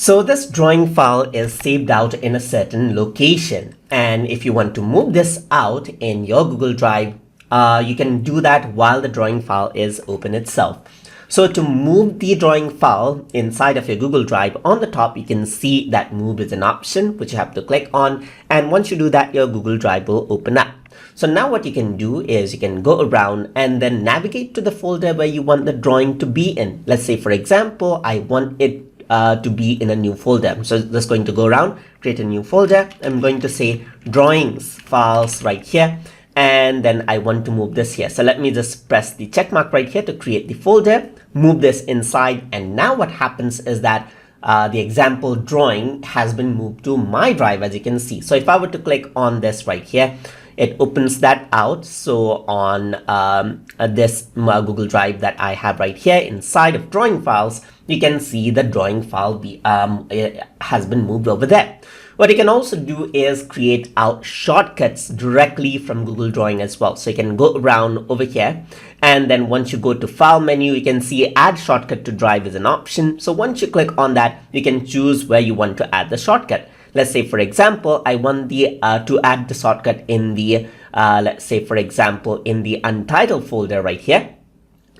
So this drawing file is saved out in a certain location. And if you want to move this out in your Google Drive, you can do that while the drawing file is open itself. So to move the drawing file inside of your Google Drive, on the top, you can see that move is an option, which you have to click on. And once you do that, your Google Drive will open up. So now what you can do is you can go around and then navigate to the folder where you want the drawing to be in. Let's say, for example, I want it to be in a new folder. So just going to go around, create a new folder. I'm going to say drawings files right here. And then I want to move this here. So let me just press the check mark right here to create the folder, move this inside. And now what happens is that the example drawing has been moved to my drive, as you can see. So if I were to click on this right here, it opens that out. So on this Google Drive that I have right here inside of drawing files, you can see the drawing file has been moved over there. What you can also do is create out shortcuts directly from Google Drawing as well. So you can go around over here, and then once you go to file menu, you can see add shortcut to drive is an option. So once you click on that, you can choose where you want to add the shortcut. Let's say, for example, I want the to add the shortcut in the let's say, for example, in the untitled folder right here.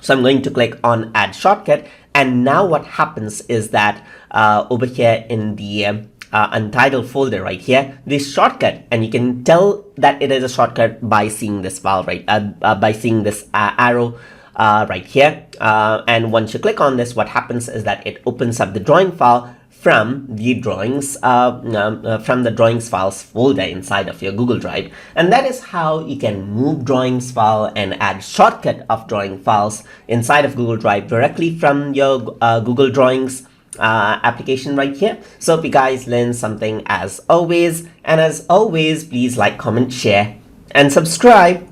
So I'm going to click on add shortcut, and now what happens is that over here in the untitled folder right here, this shortcut, and you can tell that it is a shortcut by seeing this file right by seeing this arrow right here. And once you click on this, what happens is that it opens up the drawing file from the drawings files folder inside of your Google Drive. And that is how you can move drawings file and add shortcut of drawing files inside of Google Drive directly from your Google Drawings application right here. So if you guys learned something as always, and as always, please like, comment, share, and subscribe.